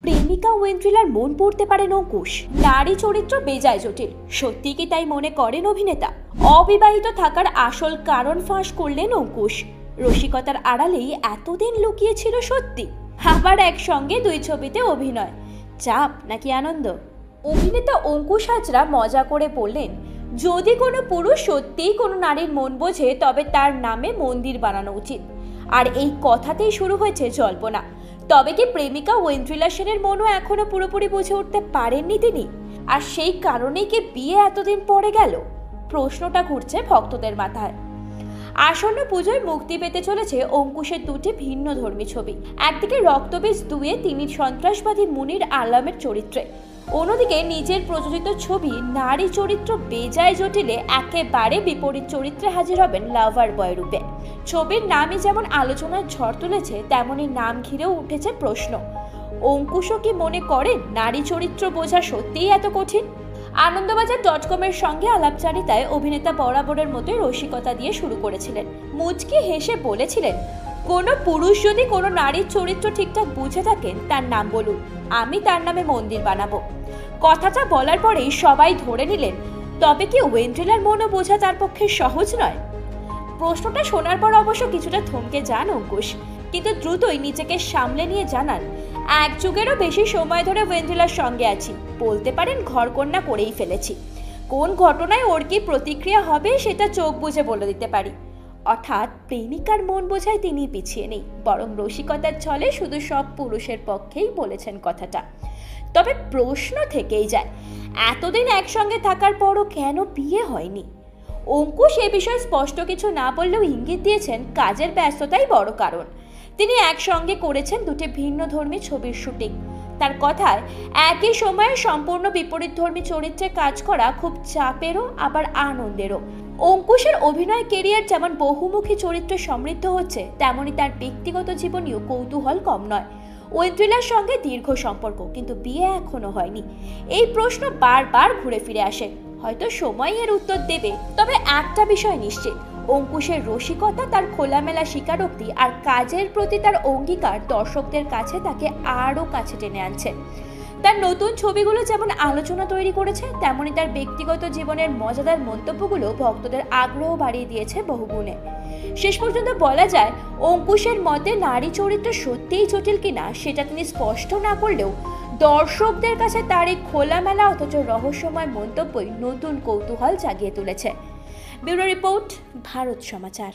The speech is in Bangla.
প্রেমিকা ওয়েন্ড্রিলার মন পড়তে পারেন অঙ্কুশ। নারী চরিত্র বেজায় জটিল, সত্যি কি তাই মনে করেন অভিনেতা? অবিবাহিত থাকার আসল কারণ ফাঁস করলেন অঙ্কুশ। রসিকতার আড়ালেই এতদিন লুকিয়েছিল সত্যি। আবার একসঙ্গে দুই ছবিতে অভিনয়, চাপ নাকি আনন্দ? অভিনেতা অঙ্কুশ হাজরা মজা করে বললেন, যদি কোনো পুরুষ সত্যিই কোনো নারীর মন বোঝে তবে তার নামে মন্দির বানানো উচিত। আর এই কথাতেই শুরু হয়েছে জল্পনা। তবে কি প্রেমিকা ওয়েন্ড্রিলা সেনের মনও এখনো পুরোপুরি বুঝে উঠতে পারেননি তিনি? আর সেই কারণেই কি বিয়ে এতদিন পরে গেল? প্রশ্নটা ঘুরছে ভক্তদের মাথায়। আসন্ন পুজোয় মুক্তি পেতে চলেছে অঙ্কুশের দুটি ভিন্ন ধর্মী ছবি। একদিকে রক্তবীজ 2-এ তিনি সন্ত্রাসবাদী মুনির আলমের চরিত্রে, অন্যদিকে নিজের প্রযোজিত ছবি নারী চরিত্র বেজায় জটিলে একেবারে বিপরীত চরিত্রে হাজির হবেন লাভার বয় রূপে। ছবির নামই যেমন আলোচনার ঝড় তুলেছে, তেমনি নাম ঘিরেও উঠেছে প্রশ্ন। অঙ্কুশও কি মনে করেন নারী চরিত্র বোঝা সত্যিই এত কঠিন? আনন্দবাজার.com-এর সঙ্গে আলাপচারিতায় অভিনেতা বরাবরের মতোই রসিকতা দিয়ে শুরু করেছিলেন। মুচকি হেসে বলেছিলেন, কোনো পুরুষ যদি কোনো নারীর চরিত্র ঠিকঠাক বুঝে থাকেন তার নাম বলুন, আমি তার নামে মন্দির বানাবো। কথাটা বলার পরেই সবাই ধরে নিলেন, তবে কি ওয়েন্ড্রিলার মনও বোঝা তার পক্ষে সহজ নয়? প্রশ্নটা শোনার পর অবশ্য কিছুটা থমকে যান অঙ্কুশ, কিন্তু দ্রুতই নিজেকে সামলে নিয়ে জানান, এক যুগেরও বেশি সময় ধরে ওয়েন্ড্রিলার সঙ্গে আছি, বলতে পারেন ঘরকন্যা করেই ফেলেছি। কোন ঘটনায় ওর কি প্রতিক্রিয়া হবে সেটা চোখ বুঝে বলে দিতে পারি। অর্থাৎ প্রেমিকার মন বোঝায় তিনি পিছিয়ে নেই, বরং রসিকতার ছলে শুধু সব পুরুষের পক্ষেই বলেছেন কথাটা। তবে প্রশ্ন থেকেই যায়, এতদিন একসঙ্গে থাকার পরও কেন বিয়ে হয়নি? অঙ্কুশ এ বিষয়ে স্পষ্ট কিছু না বললেও ইঙ্গিত দিয়েছেন কাজের ব্যস্ততাই বড় কারণ। তিনি একসঙ্গে করেছেন দুটি ভিন্ন ধর্মী ছবির শুটিং। তার কথায় একই সময়ে সম্পূর্ণ বিপরীতধর্মী চরিত্রে কাজ করা খুব চাপেরও আবার আনন্দেরও। অঙ্কুশের অভিনয় কেরিয়ার যেমন বহুমুখী চরিত্রে সমৃদ্ধ হচ্ছে, তেমনি তার ব্যক্তিগত জীবনেও কৌতূহল কম নয়। ওয়েন্ড্রিলার সঙ্গে দীর্ঘ সম্পর্ক, কিন্তু বিয়ে এখনো হয়নি। এই প্রশ্ন বারবার ঘুরে ফিরে আসে, হয়তো সময় এর উত্তর দেবে। তবে একটা বিষয় নিশ্চিত, অঙ্কুশের রসিকতা, তার খোলামেলা স্বীকারোক্তি আর কাজের প্রতি তার অঙ্গীকার দর্শকদের কাছে তাকে আরও কাছে টেনে আনছে। তার নতুন ছবিগুলো যেমন আলোচনা তৈরি করেছে, তেমনি তার ব্যক্তিগত জীবনের মজাদার মন্তব্যগুলো ভক্তদের আগ্রহ বাড়িয়ে দিয়েছে বহুগুণে। শেষ পর্যন্ত বলা যায়, অঙ্কুশের মতে নারী চরিত্র সত্যিই জটিল কিনা সেটা তিনি স্পষ্ট না করলেও দর্শকদের কাছে তার এই খোলামেলা অথচ রহস্যময় মন্তব্যই নতুন কৌতূহল জাগিয়ে তুলেছে। ব্যুরো রিপোর্ট, ভারত সমাচার।